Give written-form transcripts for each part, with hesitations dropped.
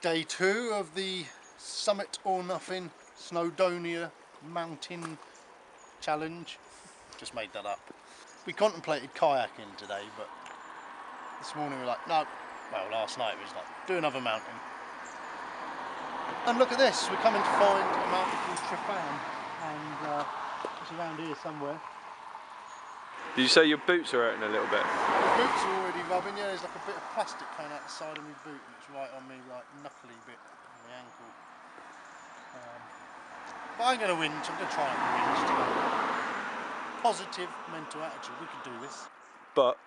Day 2 of the Summit or Nothing Snowdonia Mountain Challenge. Just made that up. We contemplated kayaking today, but this morning we were like, no. Well, last night we was like, do another mountain. And look at this, we're coming to find a mountain called Tryfan, and it's around here somewhere. Did you say your boots are hurting a little bit? The boots are already rubbing, yeah, there's like a bit of plastic coming out the side of my boot, and it's right on me, like knuckly bit on the ankle. But I'm going to whinge, I'm going to try and whinge today. Positive mental attitude, we can do this. But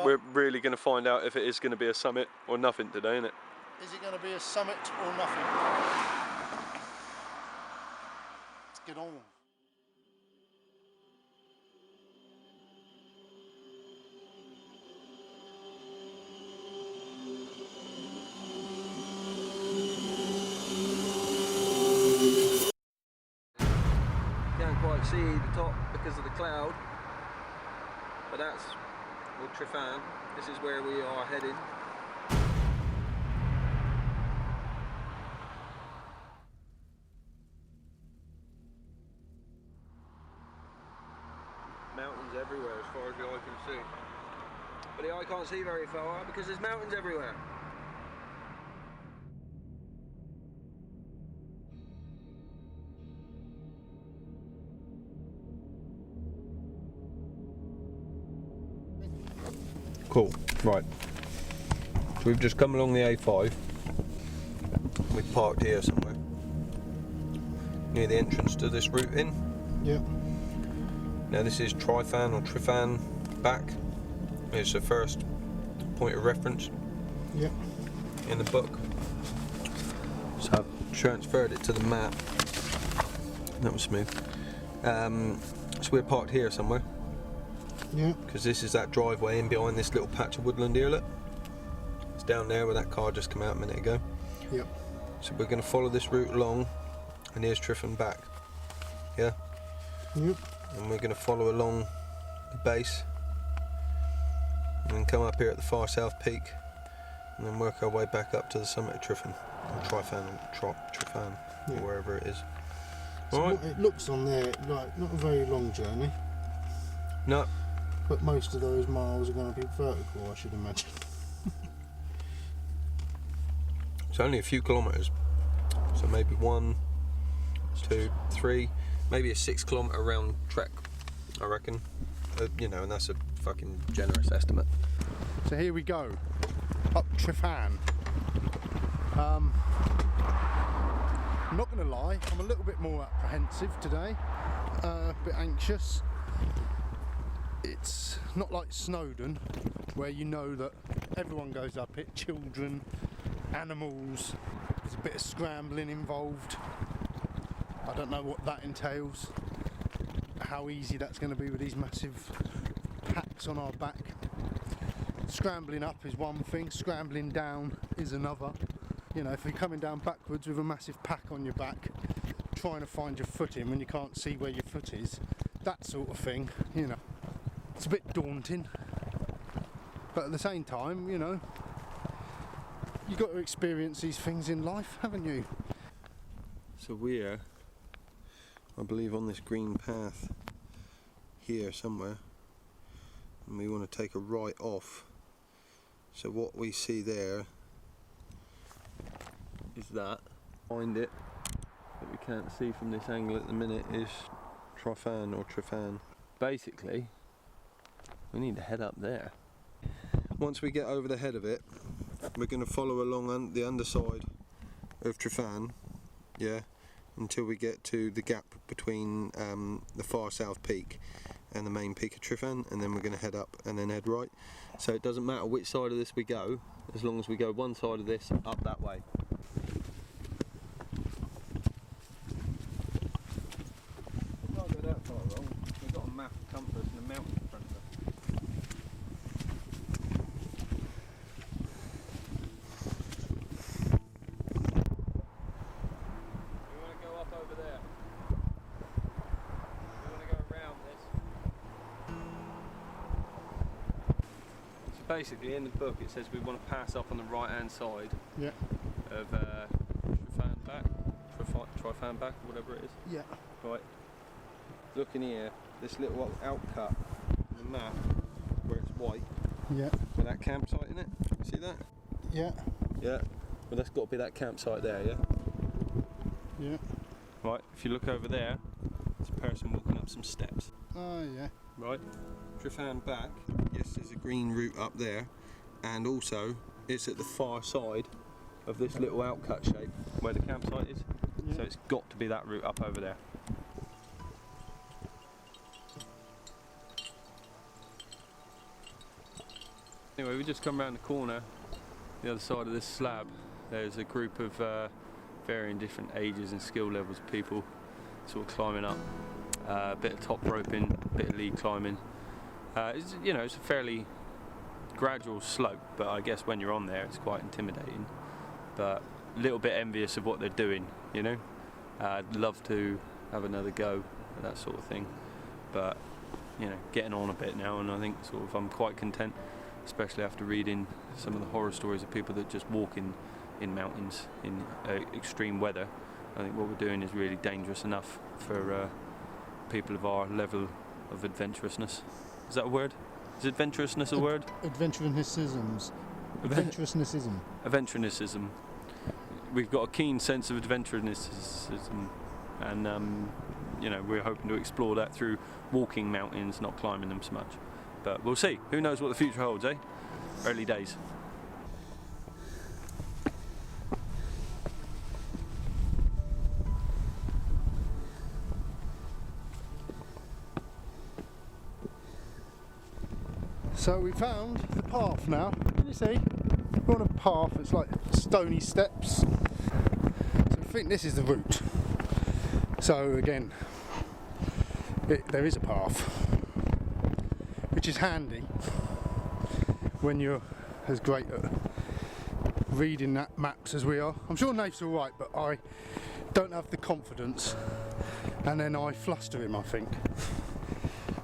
we're really going to find out if it is going to be a summit or nothing today, isn't it? Is it going to be a summit or nothing? Let's get on. Can't quite see the top because of the cloud, but that's Tryfan. This is where we are heading. Mountains everywhere as far as the eye can see, but the eye can't see very far because there's mountains everywhere. Cool, right. So we've just come along the A5. We've parked here somewhere near the entrance to this route in. Yeah. Now this is Tryfan or Tryfan back. It's the first point of reference. Yeah. In the book. So I've transferred it to the map. That was smooth. So we're parked here somewhere. Yeah. Because this is that driveway in behind this little patch of woodland here, look. It's down there where that car just came out a minute ago. Yep. So we're going to follow this route along, and here's Tryfan back. Yeah? Yep. And we're going to follow along the base, and then come up here at the far south peak, and then work our way back up to the summit of Tryfan, or Tryfan, or Tryfan, yeah. or wherever it is. So Alright? it looks on there like not a very long journey. No. But most of those miles are going to be vertical, I should imagine. It's only a few kilometres, so maybe 1, 2, 3, maybe a 6 kilometre round trek, I reckon. You know, and that's a fucking generous estimate. So here we go, up Tryfan. I'm not going to lie, I'm a little bit more apprehensive today, a bit anxious. It's not like Snowdon, where you know that everyone goes up it, children, animals, there's a bit of scrambling involved. I don't know what that entails, how easy that's going to be with these massive packs on our back. Scrambling up is one thing, scrambling down is another. You know, if you're coming down backwards with a massive pack on your back, trying to find your footing when you can't see where your foot is, that sort of thing, you know. It's a bit daunting, but at the same time, you know, you've got to experience these things in life, haven't you? So we're, I believe, on this green path here somewhere, and we want to take a right off. So what we see there is that. Behind it, that we can't see from this angle at the minute, is Tryfan or Tryfan. Basically, we need to head up there. Once we get over the head of it, we're going to follow along the underside of Tryfan, yeah, until we get to the gap between the far south peak and the main peak of Tryfan, and then we're going to head up and then head right. So it doesn't matter which side of this we go, as long as we go one side of this up that way. We can't go that far wrong. We've got a map, a compass and a mountain in front of us. Basically in the book it says we want to pass up on the right hand side, yeah, of Tryfan back, or whatever it is. Yeah. Right. Look in here, this little outcut on the map where it's white. Yeah. With that campsite in it. See that? Yeah. Yeah. Well, that's got to be that campsite there, yeah? Yeah. Right, if you look over there, there's a person walking up some steps. Oh, yeah. Right. Tryfan back, yes, there's a green route up there, and also it's at the far side of this little outcut shape where the campsite is. Yeah. So it's got to be that route up over there. Anyway, we just come around the corner, the other side of this slab. There's a group of varying different ages and skill levels of people sort of climbing up. A bit of top roping, a bit of lead climbing. It's a fairly gradual slope, but I guess when you're on there it's quite intimidating. But a little bit envious of what they're doing, you know. I'd love to have another go at that sort of thing, but getting on a bit now, and I think sort of I'm quite content, especially after reading some of the horror stories of people that just walk in mountains in extreme weather. I think what we're doing is really dangerous enough for people of our level of adventurousness. Is that a word? Is adventurousness a word? Adventurousnisms. Adventurousnism. Adventurousnism. We've got a keen sense of adventurousnism, and we're hoping to explore that through walking mountains, not climbing them so much. But we'll see. Who knows what the future holds, eh? Early days. So we found the path now. Can you see? We're on a path, it's like stony steps. So we think this is the route. So again, there is a path, which is handy when you're as great at reading that maps as we are. I'm sure Nate's alright, but I don't have the confidence, and then I fluster him, I think.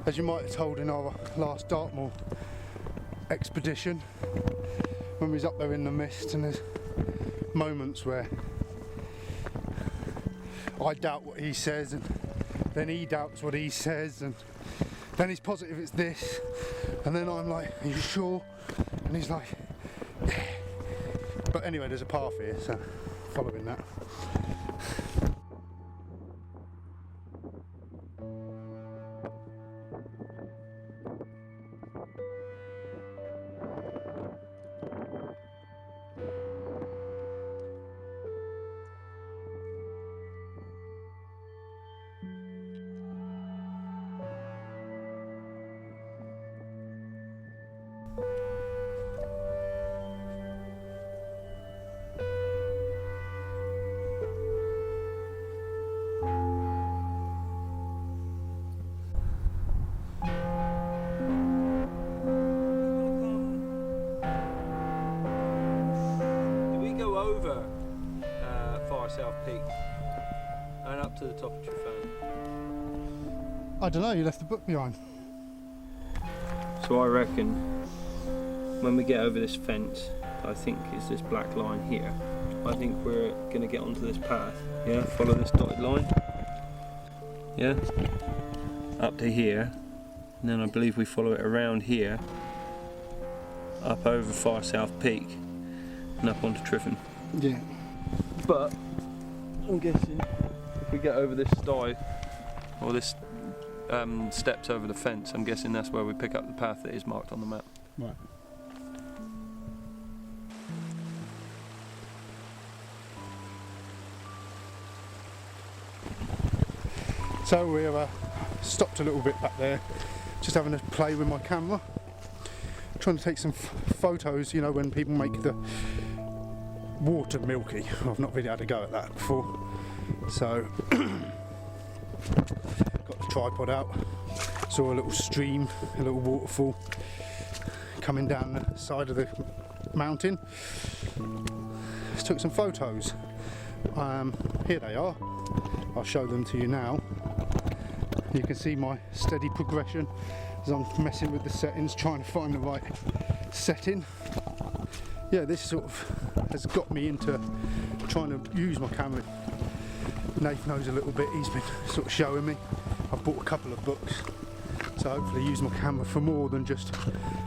As you might have told in our last Dartmoor expedition, when we was up there in the mist, and there's moments where I doubt what he says, and then he doubts what he says, and then he's positive it's this, and then I'm like, are you sure? And he's like, yeah. But anyway, there's a path here, so following that. Over Far South Peak and up to the top of Tryfan. I don't know, you left the book behind. So I reckon when we get over this fence, I think is this black line here, I think we're going to get onto this path. Yeah, follow this dotted line. Yeah, up to here, and then I believe we follow it around here, up over Far South Peak, and up onto Tryfan. Yeah. But I'm guessing if we get over this stye, or this steps over the fence, I'm guessing that's where we pick up the path that is marked on the map. Right. So we're stopped a little bit back there, just having a play with my camera, trying to take some photos, when people make the water milky. I've not really had a go at that before, so got the tripod out, saw a little stream, a little waterfall coming down the side of the mountain, just took some photos. Here they are, I'll show them to you now. You can see my steady progression as I'm messing with the settings, trying to find the right setting. Yeah, this sort of has got me into trying to use my camera. Nath knows a little bit, he's been sort of showing me. I've bought a couple of books, so hopefully use my camera for more than just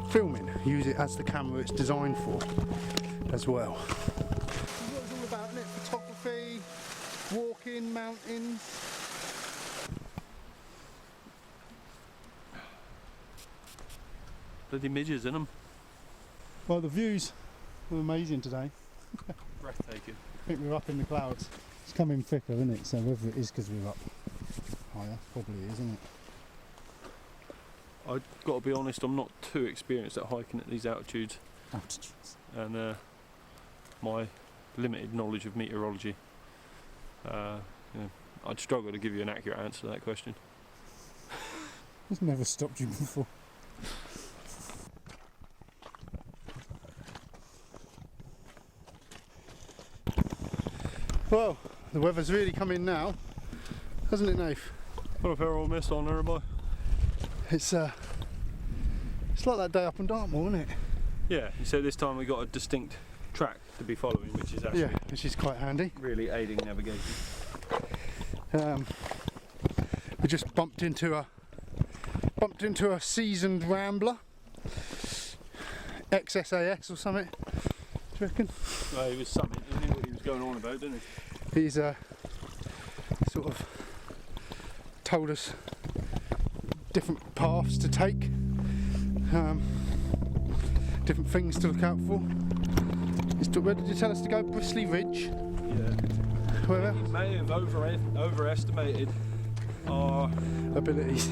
filming. Use it as the camera it's designed for as well. What it's all about, isn't it? Photography, walking, mountains. Bloody midges in them. Well, the views were amazing today. Breathtaking. I think we're up in the clouds. It's coming thicker, isn't it? So whether it is because we're up higher, probably is, isn't it? I've got to be honest, I'm not too experienced at hiking at these altitudes. And my limited knowledge of meteorology, I'd struggle to give you an accurate answer to that question. It's never stopped you before. Well, the weather's really come in now, hasn't it, Nath? What a fair old mist on there, boy. It's like that day up in Dartmoor, isn't it? Yeah, you said this time we got a distinct track to be following, which is actually which is quite handy. really aiding navigation. We just bumped into a seasoned rambler, ex-SAS or something. Do you reckon? Well, he was something. He knew what he was going on about, didn't he? He's sort of told us different paths to take, different things to look out for. Where did you tell us to go? Bristly Ridge? Yeah. Where? He may have overestimated our Abilities.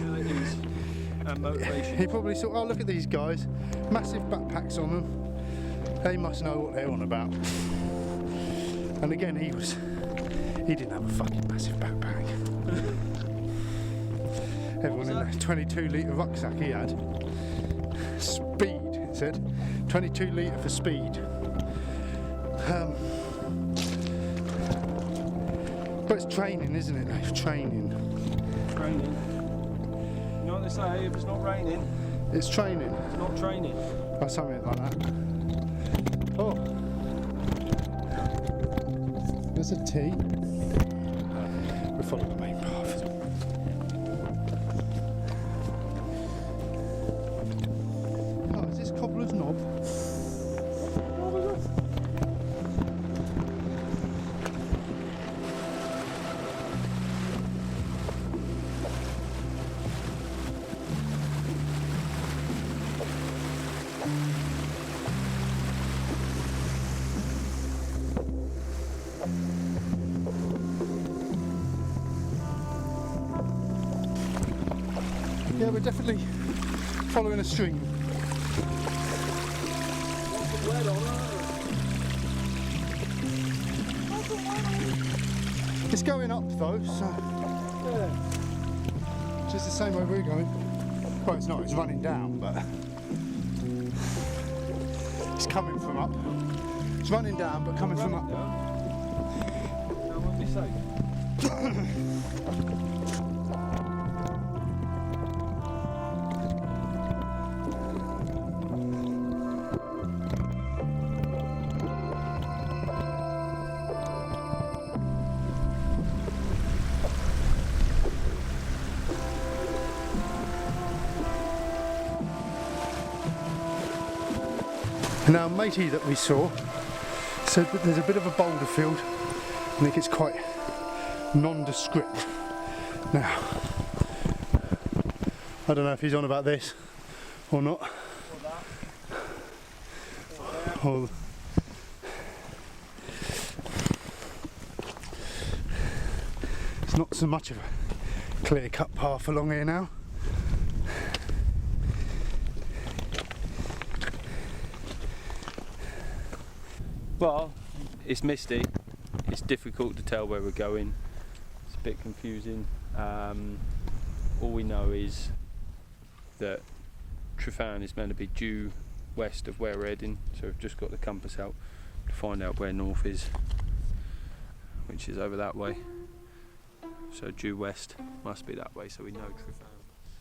And motivation. He probably thought, oh, look at these guys, massive backpacks on them. They must know what they're on about. And again, he didn't have a fucking massive backpack. Everyone in a 22 litre rucksack he had. Speed, it said. 22 litre for speed. But it's training, isn't it, Dave? Training. Training. You know what they say, if it's not raining, it's training. It's not training. Or something like that. Oh. There's a T. We're following the main path. Oh, is this Cobbler's Knob? Yeah, we're definitely following a stream. It's going up though, so just the same way we're going. Well, it's not, it's running down, but it's coming from up. It's running down, but coming from up. That won't be safe. Now, matey that we saw said that there's a bit of a Boulderfield. I think it's quite nondescript. Now, I don't know if he's on about this or not. Or it's not so much of a clear-cut path along here now. Well, it's misty, it's difficult to tell where we're going, it's a bit confusing. All we know is that Tryfan is meant to be due west of where we're heading, so we've just got the compass out to find out where north is, which is over that way. So due west must be that way, so we know Tryfan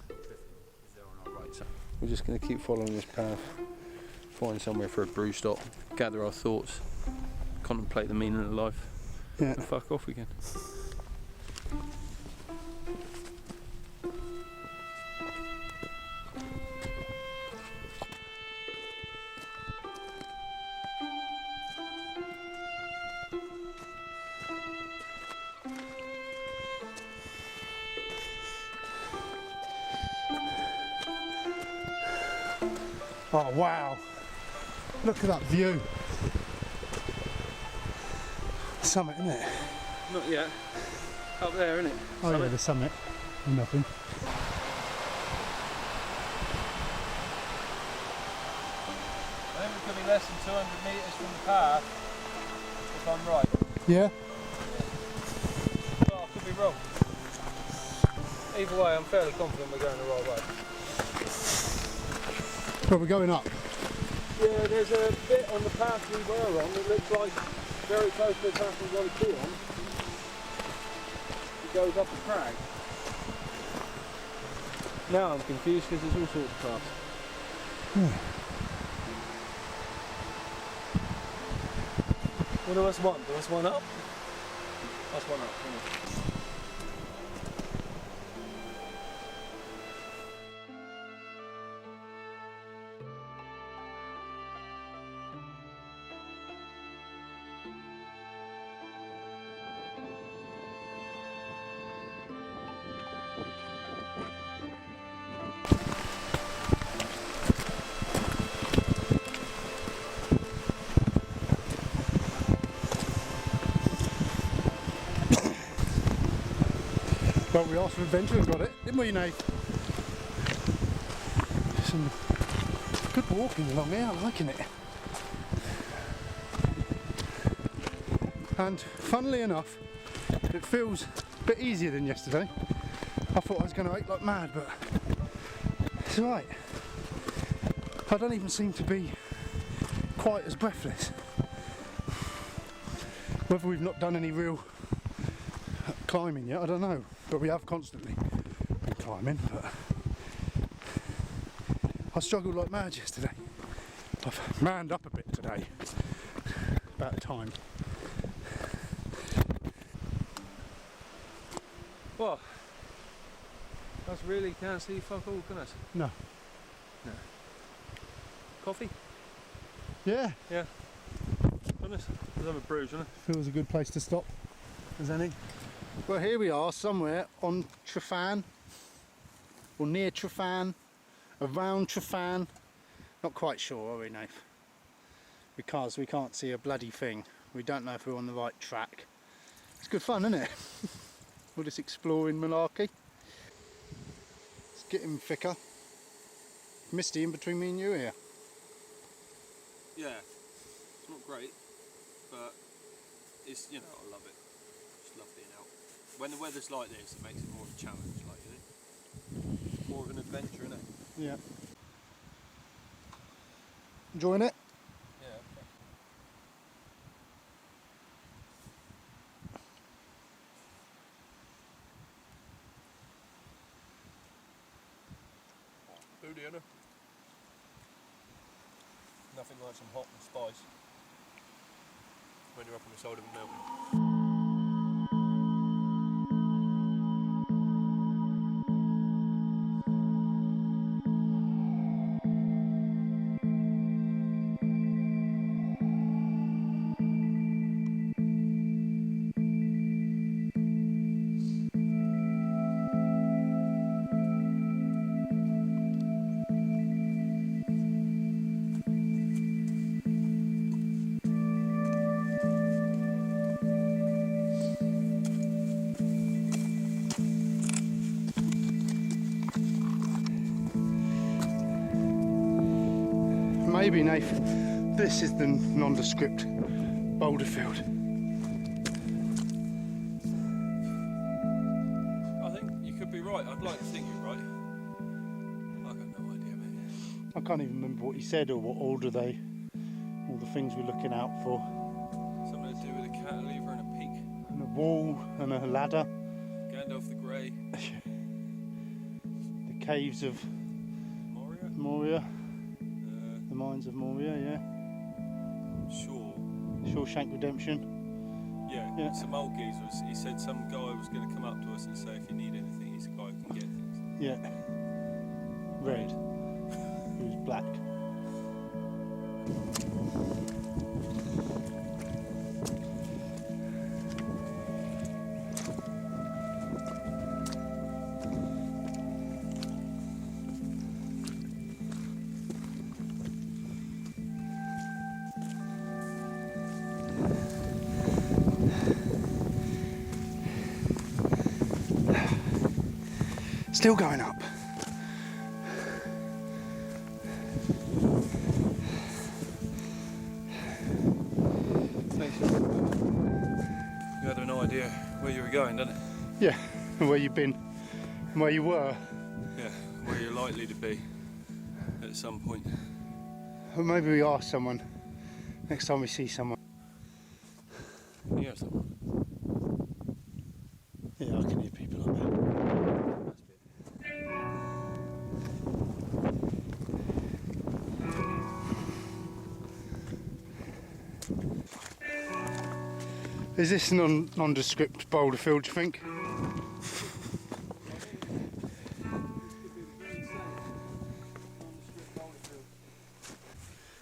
is there on our right side. We're just going to keep following this path, find somewhere for a brew stop, gather our thoughts, contemplate the meaning of life, Yeah. and fuck off again. Oh wow, look at that view. Summit, isn't it? Not yet. Up there, isn't it? Oh yeah, the summit. Nothing. I think it could be less than 200 metres from the path, if I'm right. Yeah? Well, I could be wrong. Either way, I'm fairly confident we're going the right way. Well, we're going up. Yeah, there's a bit on the path we were on that looks like very close to the path we want to be on. It goes up a crag. Now I'm confused because there's all sorts of paths. Well, there was one. There was one up. That's one up. Isn't it? Well, we asked for adventure and got it, didn't we, Nate? Some good walking along here, I'm liking it. And funnily enough, it feels a bit easier than yesterday. I thought I was going to ache like mad, but it's alright. I don't even seem to be quite as breathless. Whether we've not done any real climbing yet, I don't know. But we have constantly been climbing, but I struggled like mad yesterday. I've manned up a bit today. About time. What? That's really can't see fuck all, can it? No. No. Coffee? Yeah. Yeah. Honest. Let's have a brew, shouldn't Feels a good place to stop. As any. Well, here we are somewhere on Tryfan, or near Tryfan, around Tryfan. Not quite sure, are we, Nath? Because we can't see a bloody thing. We don't know if we're on the right track. It's good fun, isn't it? All this exploring malarkey. It's getting thicker. Misty in between me and you here. Yeah. It's not great, but it's, you know, I love it. Just love being out. When the weather's like this, it makes it more of a challenge, like, you know? More of an adventure, isn't it? Yeah. Enjoying it? Yeah. Food, you know? Nothing like some hot and spice when you're up on the side of a mountain. Maybe, Nath, this is the Non-Descript Boulderfield. I think you could be right. I'd like to think you're right. I've got no idea, mate. I can't even remember what he said or what order they, all the things we're looking out for. Something to do with a cantilever and a peak. And a wall and a ladder. Gandalf the Grey. The caves of Moria? Moria. The mines of Moria, yeah. Sure. Shawshank Redemption. Yeah, some old geezers. He said some guy was going to come up to us and say if you need anything, he's a guy who can get things. Yeah. Red. He was black. Still going up. You had an idea where you were going, didn't it? Yeah, where you've been, where you were. Yeah, where you're likely to be at some point. Or maybe we ask someone next time we see someone. Can you hear someone? Yeah, I can hear people up there. Is this non-descript Boulderfield, do you think?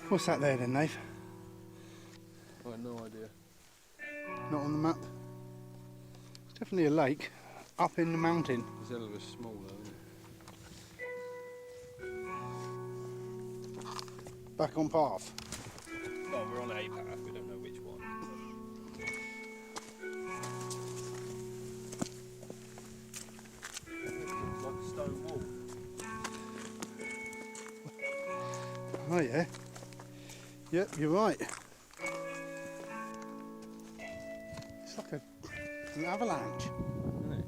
What's that there then, Nave? I have no idea. Not on the map. It's definitely a lake up in the mountain. It's a little bit small though, isn't it? Back on path. Well, we're on a path, we don't know which one. It's like a stone wall. Oh yeah. Yep, you're right. It's like an avalanche. Isn't it?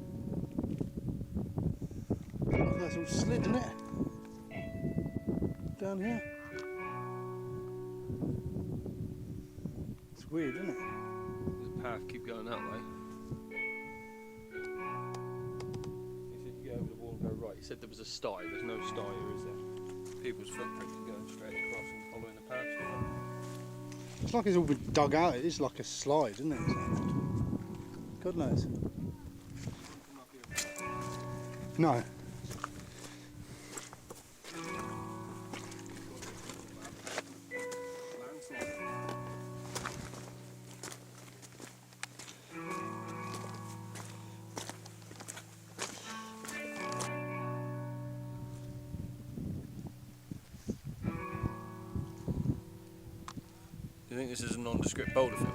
Look, that's all slid, isn't it? Down here. It's weird, isn't it? There's a path, keep going that way. He said you go over the wall and go right. He said there was a sty. There's no sty here, is there? People's footprints are going straight across and following the path. It's like it's all been dug out. It is like a slide, isn't it? God knows. No. Do you think this is a nondescript Boulderfield?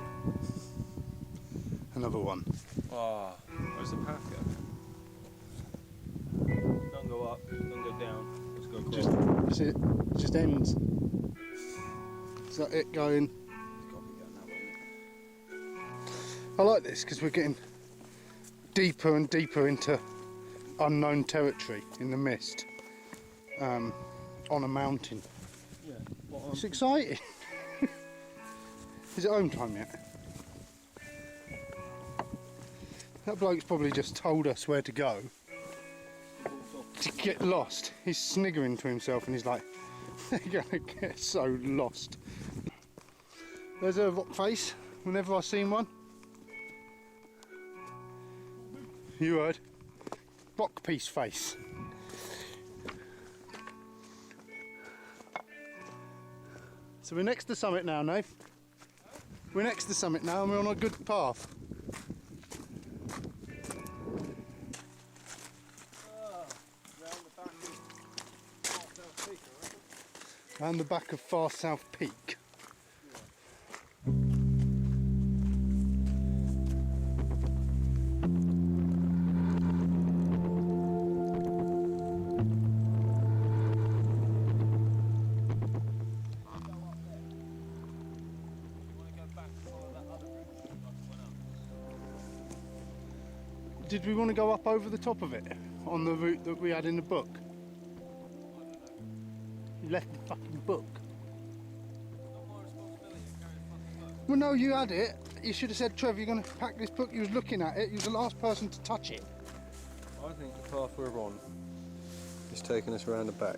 Another one. Ah, where's the path go? Don't go up, don't go down, let's go across. It just ends. Is that it going? It's got to be going that way. I like this because we're getting deeper and deeper into unknown territory in the mist. On a mountain. Yeah. It's exciting. Is it home time yet? That bloke's probably just told us where to go to get lost. He's sniggering to himself and he's like, they're gonna get so lost. There's a rock face, whenever I've seen one. You heard. Rock piece face. So we're next to the summit now, Nave. We're next to the summit now and we're on a good path. Round the back of Far South Peak. Did we want to go up over the top of it on the route that we had in the book? You left the fucking book. Well, no, you had it. You should have said, Trev, you're going to pack this book. You was looking at it. You was the last person to touch it. I think the path we're on is taking us around the back.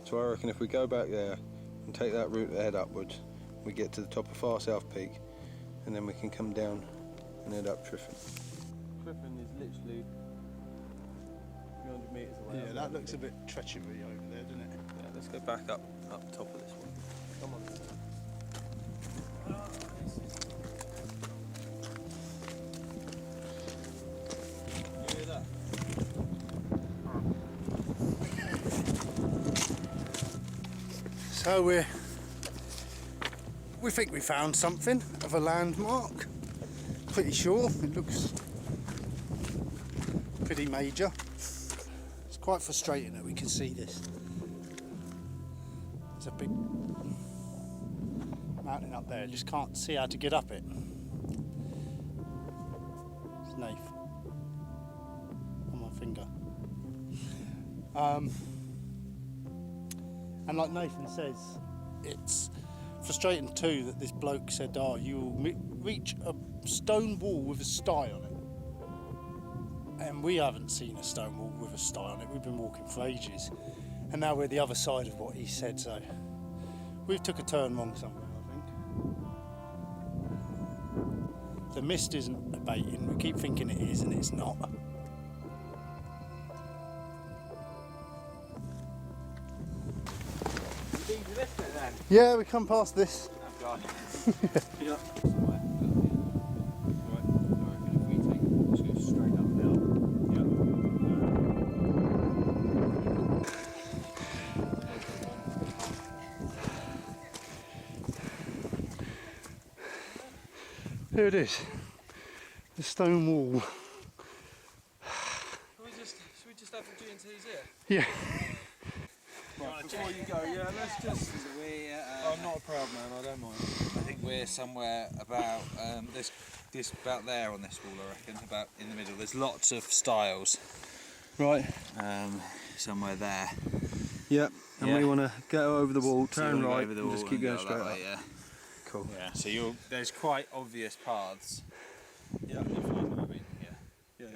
So I reckon if we go back there and take that route to head upwards, we get to the top of Far South Peak, and then we can come down and head up Tryfan. Tryfan is literally 300 metres away. Yeah, that looks a bit treachery over there, doesn't it? Yeah, let's go back up top of this one. Come on. You hear that? So we think we found something of a landmark. Pretty sure it looks pretty major. It's quite frustrating that we can see this. There's a big mountain up there. Just can't see how to get up it. It's Nath on my finger. And like Nathan says, it's frustrating too that this bloke said, oh, you'll reach a stone wall with a sty on it. And we haven't seen a stone wall with a sty on it. We've been walking for ages. And now we're the other side of what he said, so we've took a turn wrong somewhere, I think. The mist isn't abating. We keep thinking it is and it's not. Yeah, we come past this. Oh God. Yeah. Here it is, the stone wall. Should we just have the G&Ts here? Yeah. Right, before you go, yeah, let's just... I'm not a proud man, I don't mind. I think we're somewhere about this about there on this wall, I reckon, about in the middle. There's lots of stiles. Right. Somewhere there. Yep, and we want to go over the wall, So you turn wanna go right, over the and wall just keep and going go straight that up. way, yeah. Cool. Yeah. So there's quite obvious paths. Yeah, you find them, I mean. Yeah.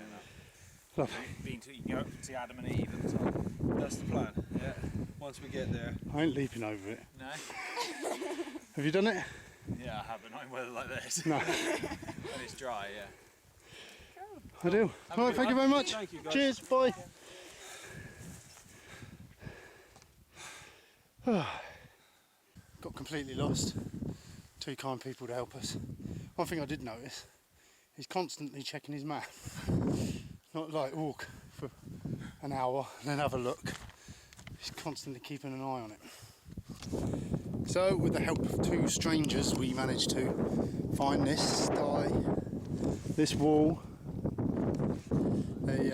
Lovely. You can go up to Adam and Eve at the top. That's the plan, yeah. Once we get there. I ain't leaping over it. No. Have you done it? Yeah, I haven't. Not in weather like this. No. When it's dry, yeah. I do. All right, thank you very much. Thank you, guys. Cheers, bye. Got completely lost. Two kind people to help us. One thing I did notice, he's constantly checking his map. Not like walk for an hour and then have a look. He's constantly keeping an eye on it. So with the help of two strangers we managed to find this sty, this wall. They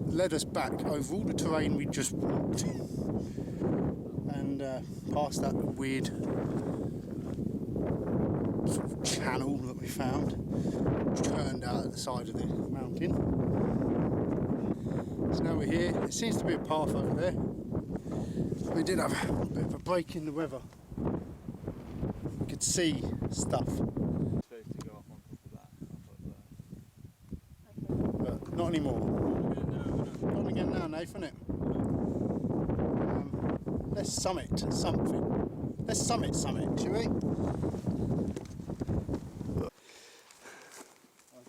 led us back over all the terrain we just walked and past that weird sort of channel that we found, which turned out at the side of the mountain. So now we're here. It seems to be a path over there. We did have a bit of a break in the weather. We could see stuff, Supposed to go up on top of that. but not anymore. Not again now, Nathan, innit? Let's summit something. Let's summit something, shall we? I'd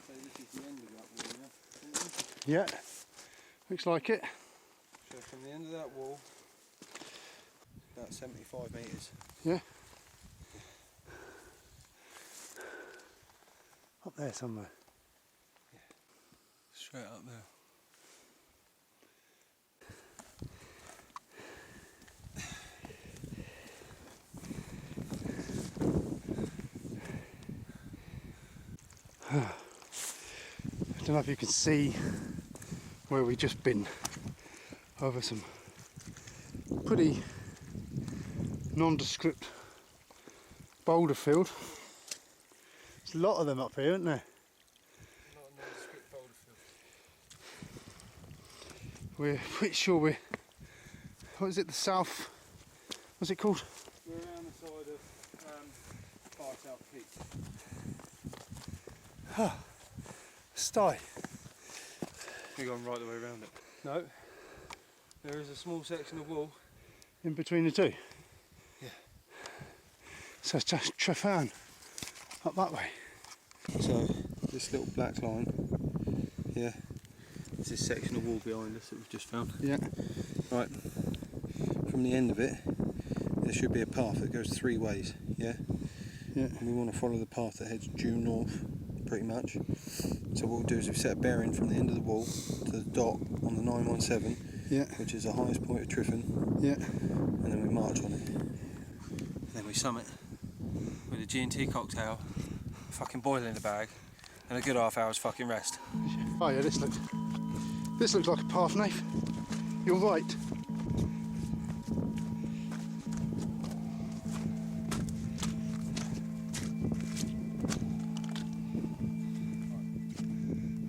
say this is the end of that wall, yeah? Yeah, looks like it. So from the end of that wall, about 75 metres. Yeah. Up there somewhere. Straight up there. I don't know if you can see where we've just been over some pretty nondescript Boulderfield. There's a lot of them up here, isn't there? Not a non-descript Boulderfield. We're pretty sure we're, what is it, the south, what's it called? We're around the side of Far South Peak. Sty. We're going right the way around it. No. There is a small section of wall. In between the two? Yeah. So it's just Tryfan up that way. So this little black line here, this is a section of wall behind us that we've just found. Yeah. Right, from the end of it, there should be a path that goes 3 ways, yeah? Yeah. And we want to follow the path that heads due north, pretty much. So what we'll do is we set a bearing from the end of the wall to the dot on the 917, Yeah. which is the highest point of Tryfan, Yeah. and then we march on it. And then we summit with a G&T cocktail, fucking boil in the bag, and a good half hour's fucking rest. Oh yeah, this looks like a path, Nath. You're right.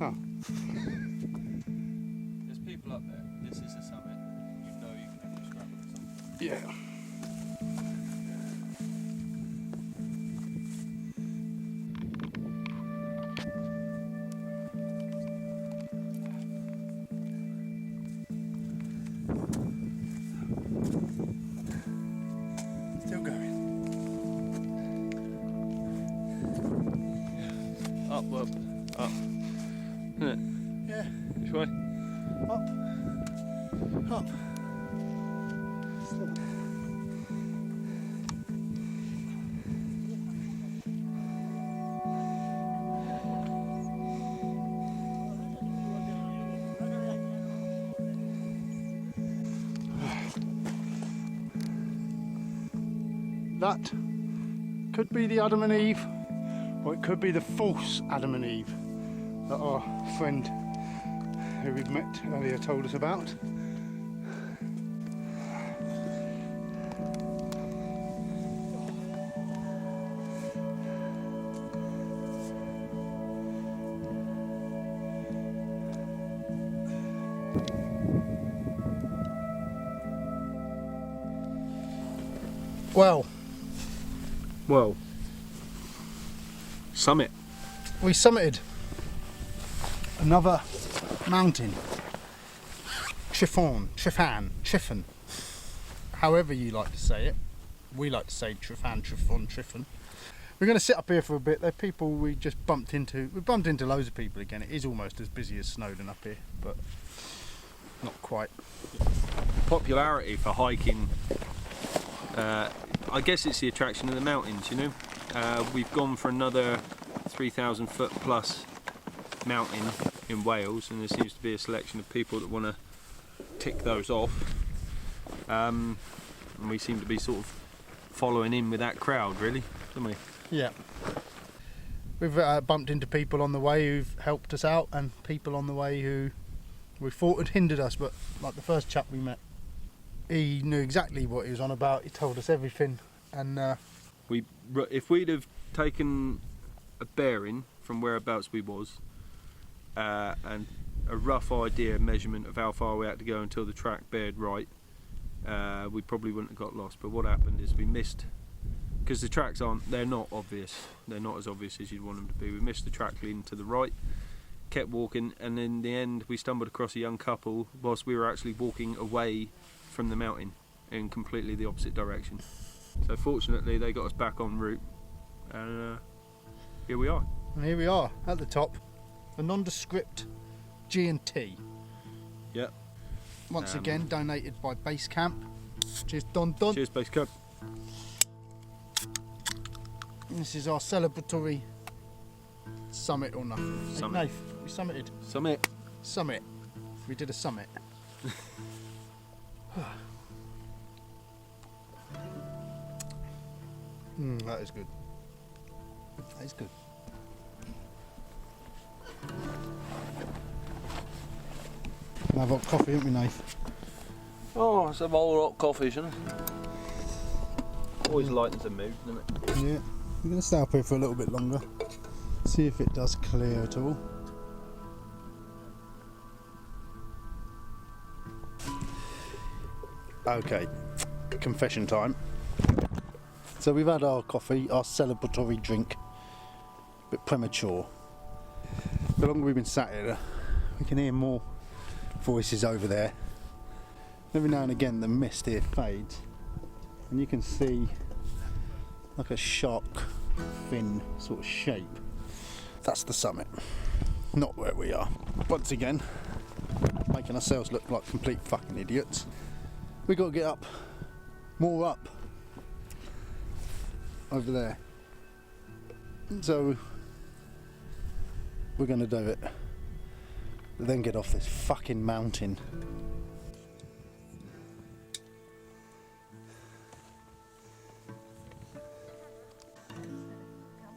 Oh. There's people up there. This is the summit. You know you can have to scramble or something. Yeah. Still going. Up. Isn't it? Yeah. Which way? Up. That could be the Adam and Eve, or it could be the false Adam and Eve that our friend who we've met earlier told us about. Well, Summit. we summited another mountain. Tryfan, however you like to say it. We like to say Tryfan. We're going to sit up here for a bit. They're people we just bumped into. We bumped into loads of people again. It is almost as busy as Snowdon up here, but not quite. Popularity for hiking, I guess it's the attraction of the mountains, you know. We've gone for another 3,000 foot plus mountain in Wales, and there seems to be a selection of people that want to tick those off, and we seem to be sort of following in with that crowd, really, don't we? Yeah. We've bumped into people on the way who've helped us out, and people on the way who we thought had hindered us, but like the first chap we met, he knew exactly what he was on about. He told us everything, and if we'd have taken a bearing from whereabouts we was, and a rough idea measurement of how far we had to go until the track bared right, we probably wouldn't have got lost. But what happened is we missed, because the tracks they're not obvious, they're not as obvious as you'd want them to be. We missed the track leading to the right, kept walking, and in the end we stumbled across a young couple whilst we were actually walking away from the mountain in completely the opposite direction. So fortunately they got us back en route, and here we are. And here we are at the top, the Non-Descript G&T. Yep. Once again, donated by Base Camp. Cheers, Don. Cheers, Base Camp. And this is our celebratory summit or nothing. Summit. Nath, we summited. Summit. We did a summit. That is good. That is good. We'll have hot coffee, haven't we, Nath? Oh, it's a bowl of hot coffee, isn't it? Always lightens the mood, doesn't it? Yeah. We're going to stay up here for a little bit longer. See if it does clear at all. Okay, confession time. So we've had our coffee, our celebratory drink, a bit premature. The longer we've been sat here, we can hear more voices over there. Every now and again the mist here fades and you can see like a shark fin sort of shape That's the summit, not where we are. Once again, making ourselves look like complete fucking idiots. We got to get up, more up, over there. So we're going to do it, but then get off this fucking mountain.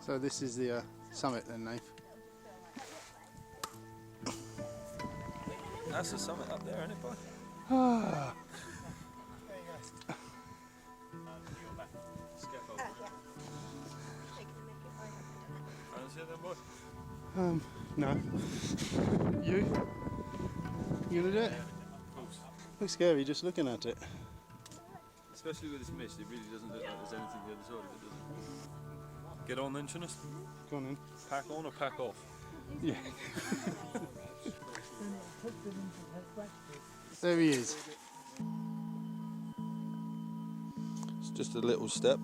So this is the summit then, Nate? That's the summit up there, isn't it, boy? Scaffold. Fancy it then, boy? No. You gonna do it? Of course. Looks scary just looking at it. Especially with this mist, it really doesn't look like there's anything the other side of it, does it? Get on then, shouldn't us? Go on in. Pack on or pack off? Yeah. There he is. It's just a little step.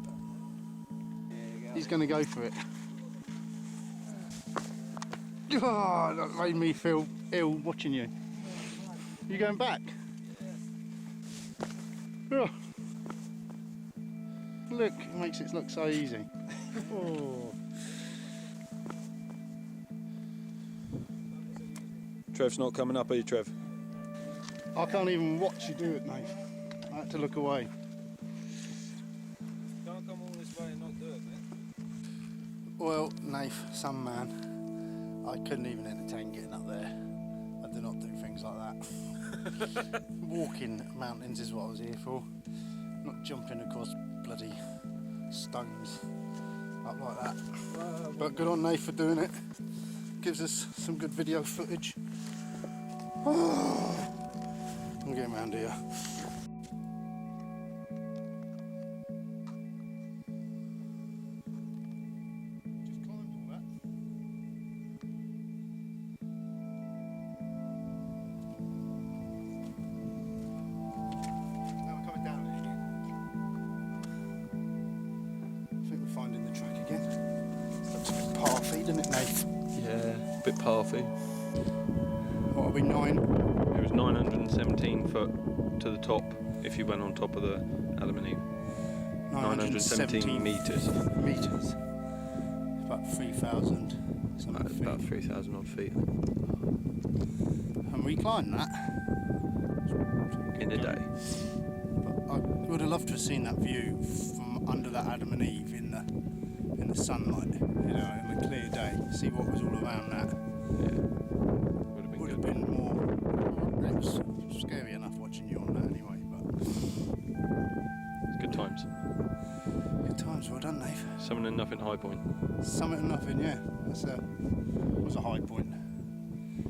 He's going to go for it. Oh, that made me feel ill watching you. You going back? Oh. Look, it makes it look so easy. Oh. Trev's not coming up, are you, Trev? I can't even watch you do it, mate. I had to look away. Can't come all this way and not do it, mate. Well, Nath, some man, I couldn't even entertain getting up there. I do not do things like that. Walking mountains is what I was here for. Not jumping across bloody stones up like that. But good on Nath for doing it. Gives us some good video footage. I'm getting round here. Just climbed all that. Now we're coming down it again. I think we're finding the track again. Looks a bit pathy, doesn't it, Nath? Yeah, a bit pathy. What are we, 9? It was 917 foot to the top if you went on top of the Adam and Eve. 917 metres. Metres. About 3,000 something feet. About 3,000 odd feet. And we climbed that. In a day. But I would have loved to have seen that view from under that Adam and Eve in the sunlight, you know, on a clear day. See what was all around that. Yeah. Would have been more. It was scary enough watching you on that anyway, but Good times. good times. Well done, Dave. Something and nothing high point. Summit and nothing, yeah. That's was a high point.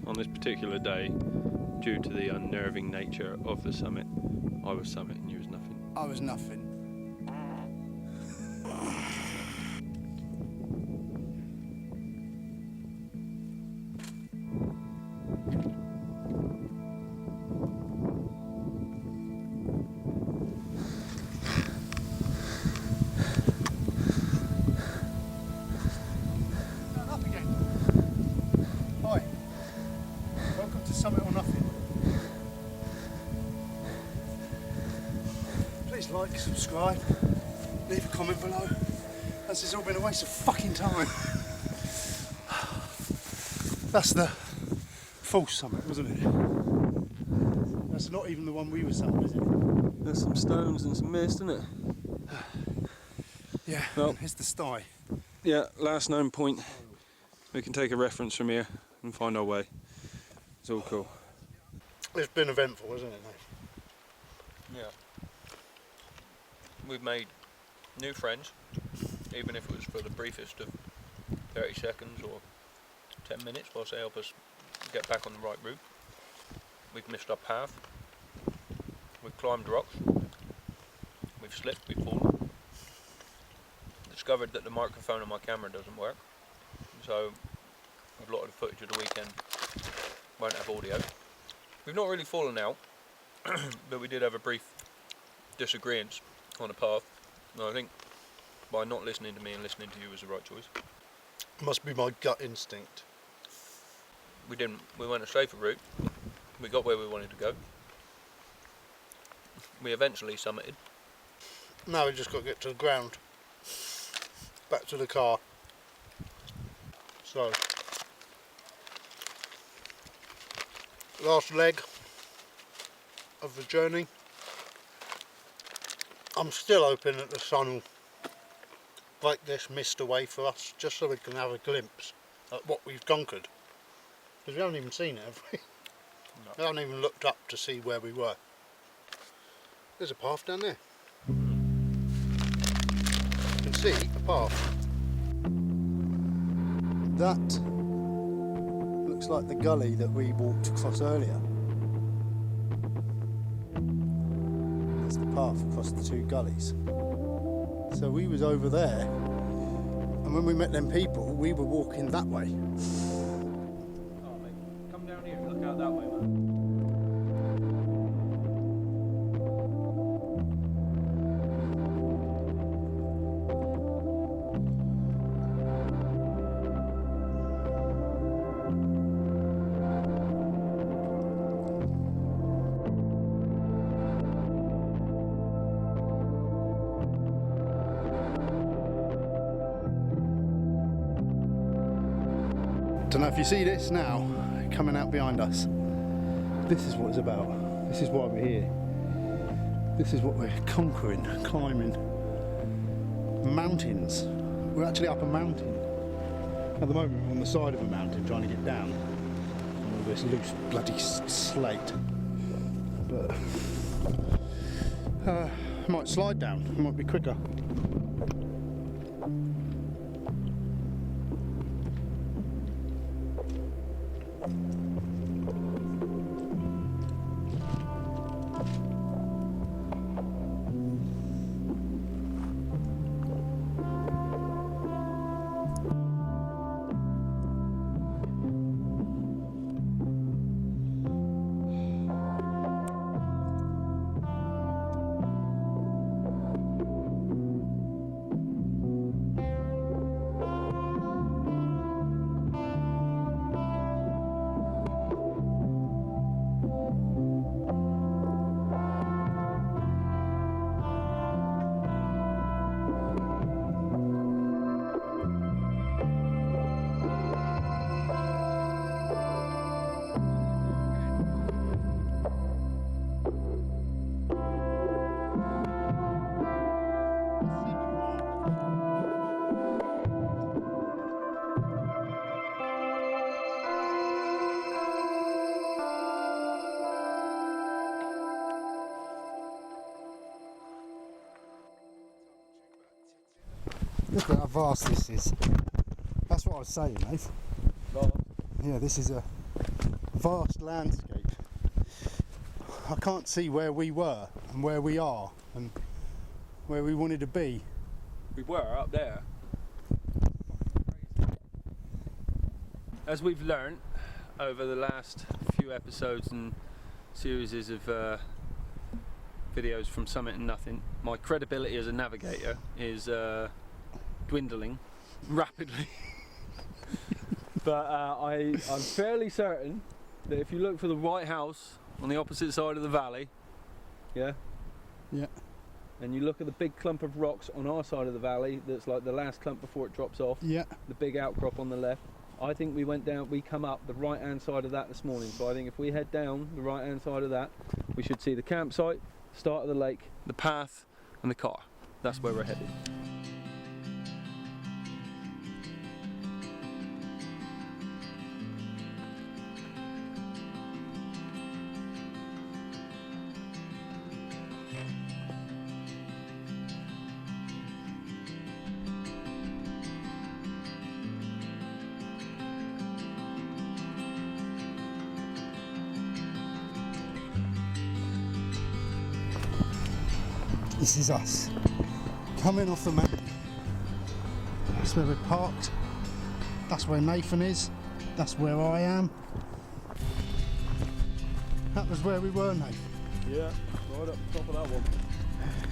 On this particular day, due to the unnerving nature of the summit, I was summit and you was nothing. I was nothing. Up again. Hi. Welcome to Summit or Nothing. Please like, subscribe, leave a comment below. This has all been a waste of fucking time. That's the full summit, wasn't it? That's not even the one we were summit, is it? There's some stones and some mist, isn't it? Yeah, Well- here's the sty. Yeah, last known point. We can take a reference from here and find our way. It's all cool. It's been eventful, hasn't it, mate? Yeah. We've made new friends, even if it was for the briefest of 30 seconds or 10 minutes, whilst they help us get back on the right route. We've missed our path. We've climbed rocks. We've slipped, we've fallen. Discovered that the microphone on my camera doesn't work. So a lot of the footage of the weekend won't have audio. We've not really fallen out, but we did have a brief disagreement on a path. And I think by not listening to me and listening to you was the right choice. Must be my gut instinct. We didn't. We went a safer route. We got where we wanted to go. We eventually summited. Now we just got to get to the ground. Back to the car. So, last leg of the journey. I'm still hoping that the sun will break this mist away for us, just so we can have a glimpse at what we've conquered. Because we haven't even seen it, have we? No. We haven't even looked up to see where we were. There's a path down there. You can see a path. That looks like the gully that we walked across earlier. That's the path across the two gullies. So we was over there, and when we met them people, we were walking that way. Oh, mate, come down here and look out that way, man. Don't know if you see this now, coming out behind us. This is what it's about. This is why we're here. This is what we're conquering, climbing. Mountains. We're actually up a mountain. At the moment we're on the side of a mountain trying to get down. On all this loose bloody slate. But might slide down, it might be quicker. Look at how vast this is. That's what I was saying, mate. Yeah, this is a vast landscape. I can't see where we were and where we are and where we wanted to be. We were up there. As we've learnt over the last few episodes and series of videos from Summit and Nothing, my credibility as a navigator is dwindling rapidly. But I'm fairly certain that if you look for the right house on the opposite side of the valley, yeah, and you look at the big clump of rocks on our side of the valley, that's like the last clump before it drops off, the big outcrop on the left, I think we come up the right hand side of that this morning. So I think if we head down the right hand side of that, we should see the campsite, start of the lake, the path and the car. That's where we're headed. This is us, coming off the mountain. That's where we're parked, that's where Nathan is, that's where I am. That was where we were, Nathan. Yeah, right up the top of that one.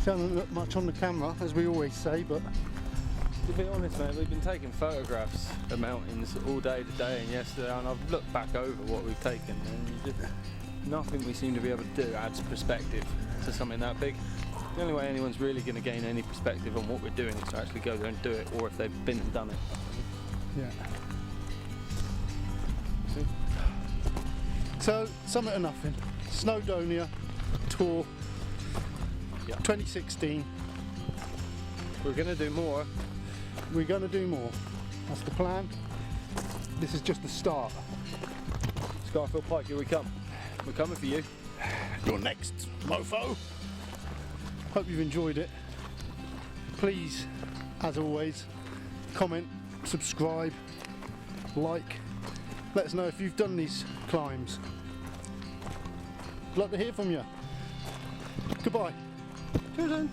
Doesn't look much on the camera, as we always say, but To be honest, mate, we've been taking photographs of mountains all day today and yesterday, and I've looked back over what we've taken, and nothing we seem to be able to do adds perspective to something that big. The only way anyone's really going to gain any perspective on what we're doing is to actually go there and do it, or if they've been and done it. Yeah. So, Summit or Nothing, Snowdonia Tour, Yeah. 2016. We're going to do more. We're going to do more. That's the plan. This is just the start. Scarfield Pike, here we come. We're coming for you. You're next, mofo. Hope you've enjoyed it. Please, as always, comment, subscribe, like. Let us know if you've done these climbs. I'd like to hear from you. Goodbye. Cheers then.